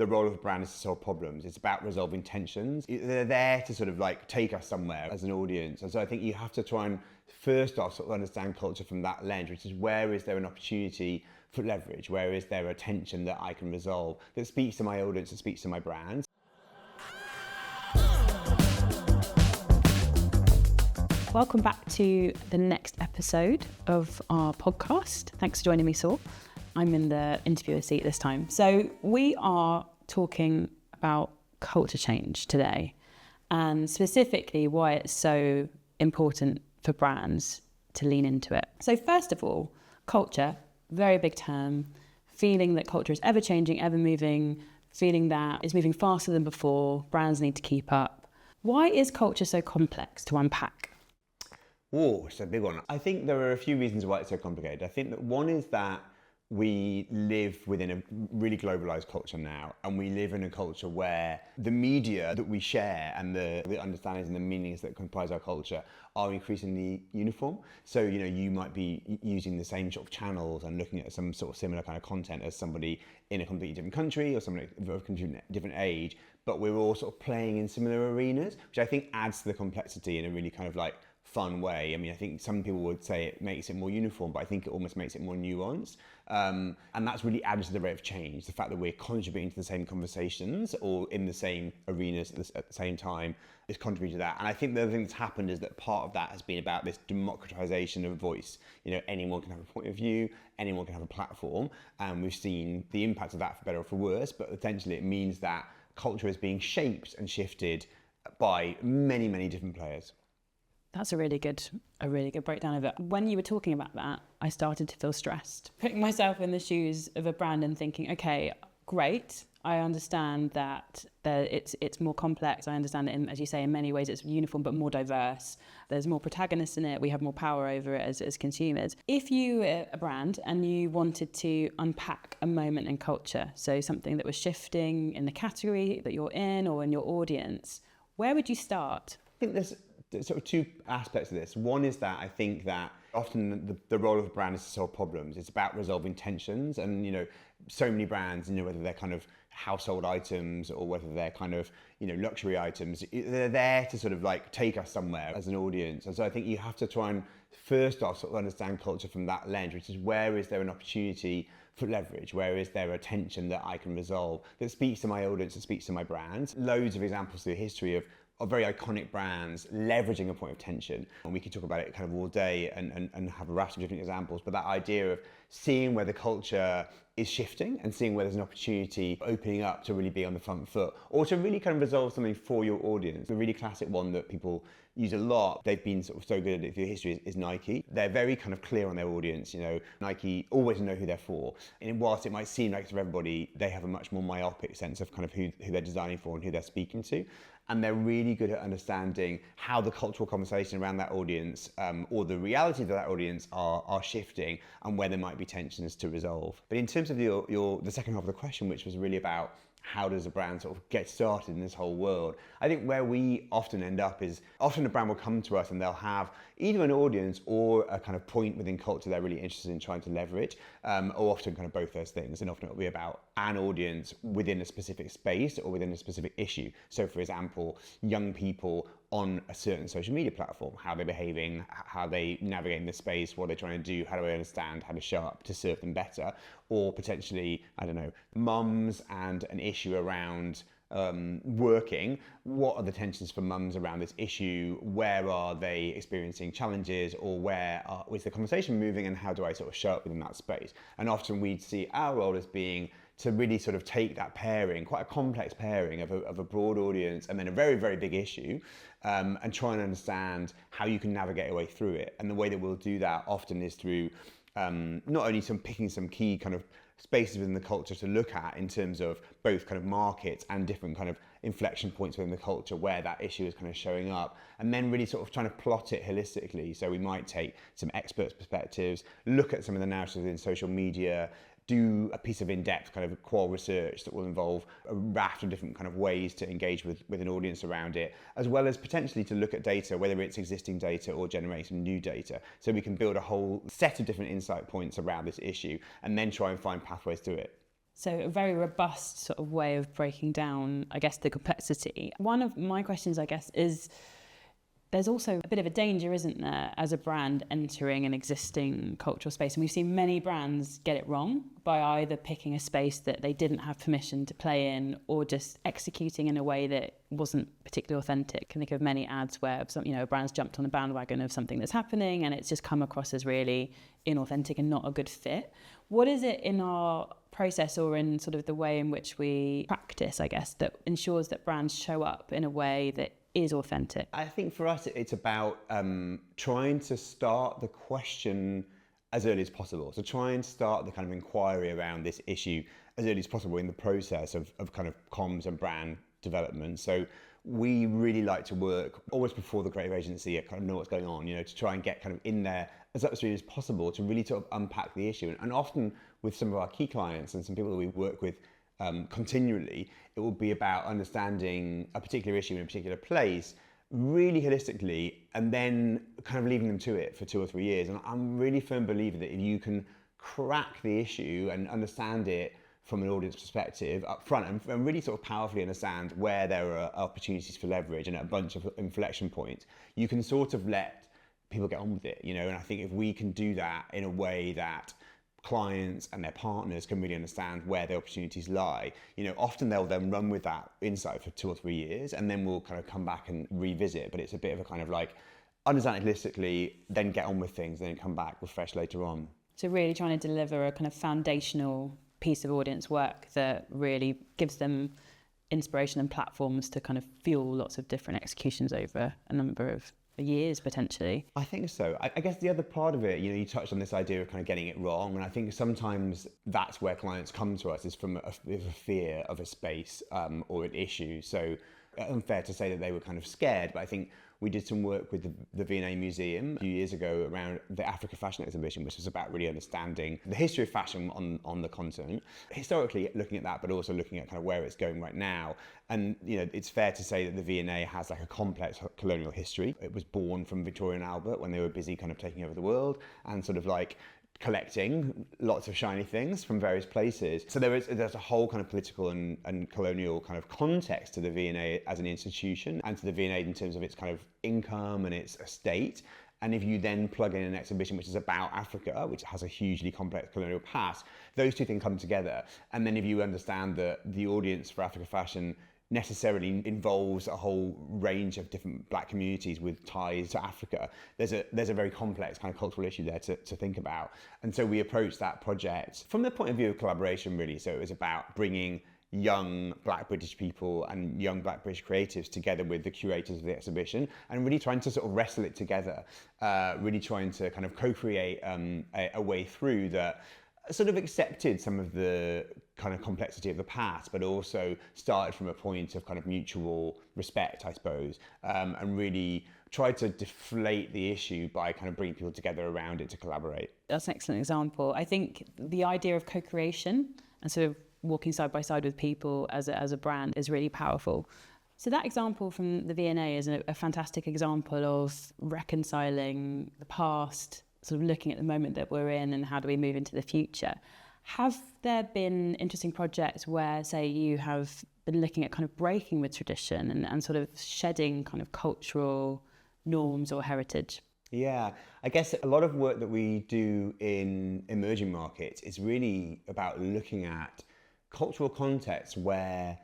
the role of a brand is to solve problems. It's about resolving tensions. They're there to sort of like take us somewhere as an audience. And so I think you have to try and first off sort of understand culture from that lens, which is where is there an opportunity for leverage? Where is there a tension that I can resolve that speaks to my audience, that speaks to my brand? Welcome back to the next episode of our podcast. Thanks for joining me, Saul. I'm in the interviewer seat this time. So we are talking about culture change today, and specifically why it's so important for brands to lean into it. So first of all, culture, very big term, feeling that culture is ever changing, ever moving, feeling that it's moving faster than before, brands need to keep up. Why is culture so complex to unpack? Oh, it's a big one. I think there are a few reasons why it's so complicated. I think that one is that we live within a really globalized culture now, and we live in a culture where the media that we share and the understandings and the meanings that comprise our culture are increasingly uniform. So, you might be using the same sort of channels and looking at some sort of similar kind of content as somebody in a completely different country or somebody of a completely different age, but we're all sort of playing in similar arenas, which I think adds to the complexity in a really kind of like fun way. I mean, I think some people would say it makes it more uniform, but I think it almost makes it more nuanced. And that's really added to the rate of change. The fact that we're contributing to the same conversations or in the same arenas at the same time is contributing to that. And I think the other thing that's happened is that part of that has been about this democratization of voice. Anyone can have a point of view, anyone can have a platform. And we've seen the impact of that for better or for worse, but essentially it means that culture is being shaped and shifted by many, many different players. That's a really good breakdown of it. When you were talking about that, I started to feel stressed. Putting myself in the shoes of a brand and thinking, okay, great. I understand that it's more complex. I understand that, as you say, in many ways it's uniform but more diverse. There's more protagonists in it. We have more power over it as consumers. If you were a brand and you wanted to unpack a moment in culture, so something that was shifting in the category that you're in or in your audience, where would you start? I think there's sort of two aspects of this. One is that I think that often the role of a brand is to solve problems. It's about resolving tensions, and so many brands, whether they're kind of household items or whether they're kind of luxury items, they're there to sort of like take us somewhere as an audience. And so I think you have to try and first off sort of understand culture from that lens, which is where is there an opportunity for leverage? Where is there a tension that I can resolve that speaks to my audience, that speaks to my brand? Loads of examples through history of very iconic brands leveraging a point of tension. And we could talk about it kind of all day and have a raft of different examples, but that idea of seeing where the culture is shifting and seeing where there's an opportunity opening up to really be on the front foot or to really kind of resolve something for your audience. The really classic one that people use a lot, they've been sort of so good at it through history, is Nike. They're very kind of clear on their audience. Nike always know who they're for. And whilst it might seem like it's for everybody, they have a much more myopic sense of kind of who they're designing for and who they're speaking to. And they're really good at understanding how the cultural conversation around that audience or the reality of that audience are shifting and where there might be tensions to resolve. But in terms of the second half of the question, which was really about how does a brand sort of get started in this whole world, I think where we often end up is often a brand will come to us and they'll have either an audience or a kind of point within culture they're really interested in trying to leverage, or often kind of both those things. And often it'll be about an audience within a specific space or within a specific issue. So for example, young people on a certain social media platform, how they're behaving, how they navigating the space, what they're trying to do, how do I understand how to show up to serve them better, or potentially, mums and an issue around working. What are the tensions for mums around this issue? Where are they experiencing challenges, or where is the conversation moving, and how do I sort of show up within that space? And often we'd see our role as being to really sort of take that pairing, quite a complex pairing of a broad audience and then a very, very big issue, and try and understand how you can navigate your way through it. And the way that we'll do that often is through not only picking some key kind of spaces within the culture to look at in terms of both kind of markets and different kind of inflection points within the culture where that issue is kind of showing up, and then really sort of trying to plot it holistically. So we might take some experts' perspectives, look at some of the narratives in social media, do a piece of in-depth kind of qual research that will involve a raft of different kind of ways to engage with an audience around it, as well as potentially to look at data, whether it's existing data or generating new data, so we can build a whole set of different insight points around this issue and then try and find pathways to it. So a very robust sort of way of breaking down, I guess, the complexity. One of my questions, I guess, is there's also a bit of a danger, isn't there, as a brand entering an existing cultural space? And we've seen many brands get it wrong by either picking a space that they didn't have permission to play in or just executing in a way that wasn't particularly authentic. I can think of many ads where a brand's jumped on a bandwagon of something that's happening and it's just come across as really inauthentic and not a good fit. What is it in our process or in sort of the way in which we practice, I guess, that ensures that brands show up in a way that is authentic? I think for us, it's about trying to start the question as early as possible. So try and start the kind of inquiry around this issue as early as possible in the process of kind of comms and brand development. So we really like to work almost before the creative agency kind of know what's going on, to try and get kind of in there as upstream as possible to really sort of unpack the issue. And often with some of our key clients and some people that we work with continually, it will be about understanding a particular issue in a particular place really holistically and then kind of leaving them to it for 2 or 3 years. And I'm really a firm believer that if you can crack the issue and understand it from an audience perspective up front and really sort of powerfully understand where there are opportunities for leverage and a bunch of inflection points, you can sort of let people get on with it, And I think if we can do that in a way that clients and their partners can really understand where their opportunities lie, often they'll then run with that insight for 2 or 3 years and then we'll kind of come back and revisit. But it's a bit of a kind of like understand it holistically, then get on with things, then come back refresh later on. So really trying to deliver a kind of foundational piece of audience work that really gives them inspiration and platforms to kind of fuel lots of different executions over a number of years potentially. I think so. I guess the other part of it, you touched on this idea of kind of getting it wrong, and I think sometimes that's where clients come to us is from a fear of a space or an issue. So unfair to say that they were kind of scared, but I think we did some work with the V&A Museum a few years ago around the Africa Fashion Exhibition, which was about really understanding the history of fashion on the continent, historically looking at that, but also looking at kind of where it's going right now. And it's fair to say that the V&A has like a complex colonial history. It was born from Victoria and Albert when they were busy kind of taking over the world and sort of like collecting lots of shiny things from various places. So there's a whole kind of political and colonial kind of context to the V&A as an institution and to the V&A in terms of its kind of income and its estate. And if you then plug in an exhibition which is about Africa, which has a hugely complex colonial past, those two things come together. And then if you understand that the audience for Africa Fashion necessarily involves a whole range of different black communities with ties to Africa, there's a very complex kind of cultural issue there to think about. And so we approached that project from the point of view of collaboration, really. So it was about bringing young black British people and young black British creatives together with the curators of the exhibition and really trying to sort of wrestle it together, really trying to kind of co-create a way through that sort of accepted some of the kind of complexity of the past, but also started from a point of kind of mutual respect, I suppose, and really tried to deflate the issue by kind of bringing people together around it to collaborate. That's an excellent example. I think the idea of co-creation and sort of walking side by side with people as a brand is really powerful. So that example from the V&A is a fantastic example of reconciling the past, sort of looking at the moment that we're in and how do we move into the future. Have there been interesting projects where, say, you have been looking at kind of breaking with tradition and sort of shedding kind of cultural norms or heritage? Yeah, I guess a lot of work that we do in emerging markets is really about looking at cultural contexts where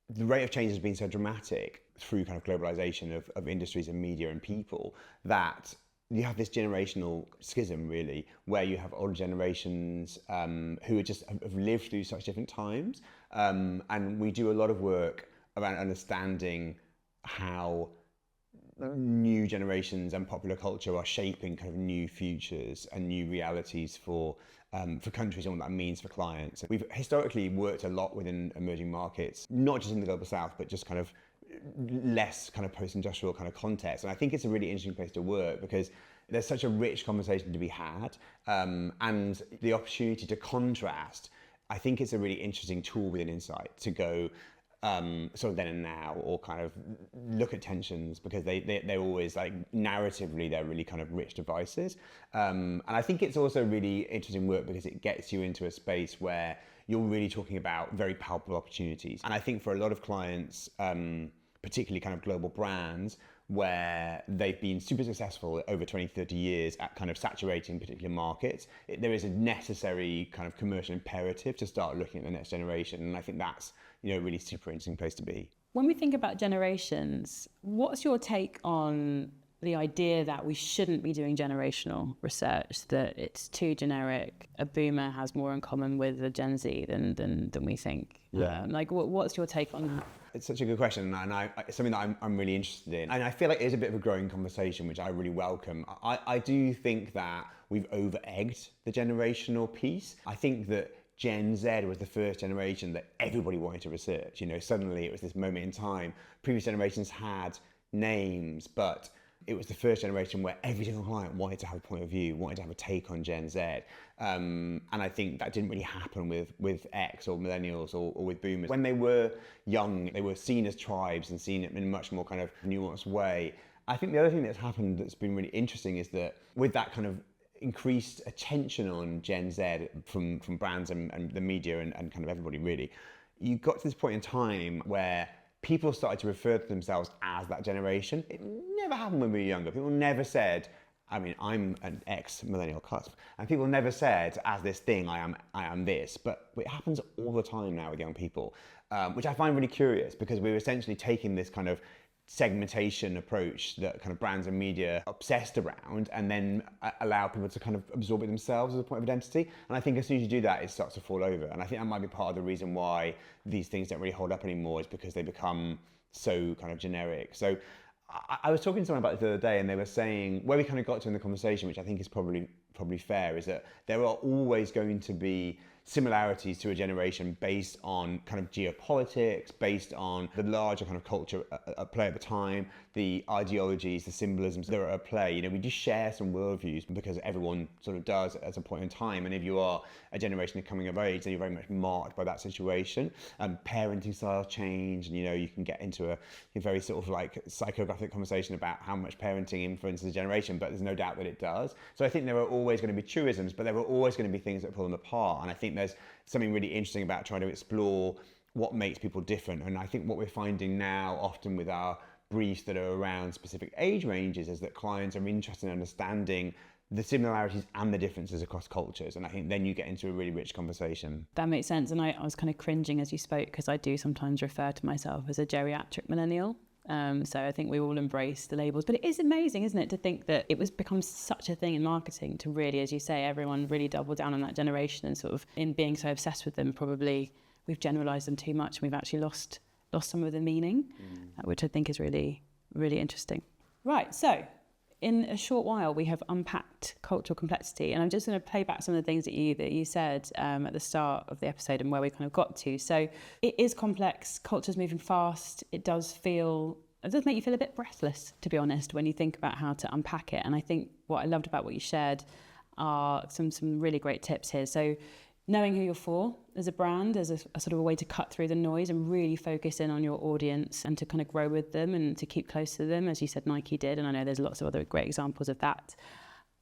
the rate of change has been so dramatic through kind of globalization of industries and media and people that you have this generational schism, really, where you have older generations who are just have lived through such different times. And we do a lot of work around understanding how new generations and popular culture are shaping kind of new futures and new realities for countries and what that means for clients. We've historically worked a lot within emerging markets, not just in the global south, but just kind of less kind of post-industrial kind of context. And I think it's a really interesting place to work because there's such a rich conversation to be had, and the opportunity to contrast. I think it's a really interesting tool within Insight to go sort of then and now, or kind of look at tensions, because they're always like narratively they're really kind of rich devices, and I think it's also really interesting work because it gets you into a space where you're really talking about very palpable opportunities. And I think for a lot of clients, particularly kind of global brands, where they've been super successful over 20, 30 years at kind of saturating particular markets, there is a necessary kind of commercial imperative to start looking at the next generation. And I think that's, a really super interesting place to be. When we think about generations, what's your take on the idea that we shouldn't be doing generational research, that it's too generic? A boomer has more in common with a Gen Z than we think. Yeah. What's your take on that? It's such a good question, and it's something that I'm really interested in. And I feel like it is a bit of a growing conversation, which I really welcome. I do think that we've over-egged the generational piece. I think that Gen Z was the first generation that everybody wanted to research. Suddenly it was this moment in time. Previous generations had names, but it was the first generation where every single client wanted to have a point of view, wanted to have a take on Gen Z. And I think that didn't really happen with X or millennials or with boomers. When they were young, they were seen as tribes and seen in a much more kind of nuanced way. I think the other thing that's happened that's been really interesting is that with that kind of increased attention on Gen Z from brands and the media and kind of everybody really, you got to this point in time where people started to refer to themselves as that generation. It never happened when we were younger. People never said, I'm an ex-millennial cusp, and people never said, as this thing, I am this. But it happens all the time now with young people, which I find really curious, because we're essentially taking this kind of segmentation approach that kind of brands and media obsessed around, and then allow people to kind of absorb it themselves as a point of identity. And I think as soon as you do that, it starts to fall over. And I think that might be part of the reason why these things don't really hold up anymore, is because they become so kind of generic. So I was talking to someone about this the other day, and they were saying, where we kind of got to in the conversation, which I think is probably fair, is that there are always going to be similarities to a generation based on kind of geopolitics, based on the larger kind of culture at play at the time, the ideologies, the symbolisms that are at play. We just share some worldviews because everyone sort of does at a point in time. And if you are a generation coming of age, then you're very much marked by that situation. Parenting styles change, and you can get into a very sort of like psychographic conversation about how much parenting influences a generation, but there's no doubt that it does. So I think there are always going to be truisms, but there are always going to be things that pull them apart. And I think there's something really interesting about trying to explore what makes people different. And I think what we're finding now, often with our briefs that are around specific age ranges, is that clients are interested in understanding the similarities and the differences across cultures. And I think then you get into a really rich conversation. That makes sense. And I was kind of cringing as you spoke, because I do sometimes refer to myself as a geriatric millennial. So I think we all embrace the labels, but it is amazing, isn't it, to think that it was become such a thing in marketing to really, as you say, everyone really doubled down on that generation, and sort of in being so obsessed with them, probably we've generalized them too much, and we've actually lost some of the meaning, which I think is really, really interesting. Right, so in a short while, we have unpacked cultural complexity, and I'm just going to play back some of the things that you said at the start of the episode and where we kind of got to. So it is complex. Culture's moving fast. It does make you feel a bit breathless, to be honest, when you think about how to unpack it. And I think what I loved about what you shared are some really great tips here. So knowing who you're for as a brand, as a sort of a way to cut through the noise and really focus in on your audience and to kind of grow with them and to keep close to them, as you said Nike did, and I know there's lots of other great examples of that.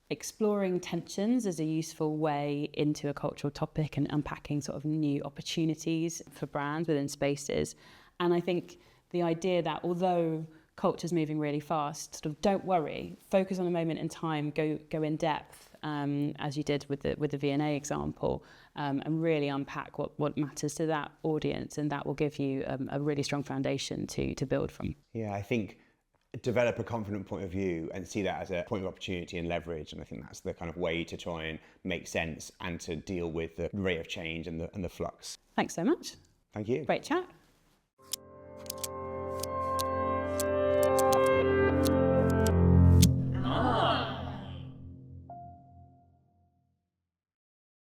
Exploring tensions is a useful way into a cultural topic and unpacking sort of new opportunities for brands within spaces. And I think the idea that although culture's moving really fast, sort of don't worry, focus on a moment in time, go in depth, as you did with the V&A example, and really unpack what matters to that audience, and that will give you a really strong foundation to build from. Yeah, I think develop a confident point of view and see that as a point of opportunity and leverage, and I think that's the kind of way to try and make sense and to deal with the rate of change and the flux. Thanks so much. Thank you. Great chat.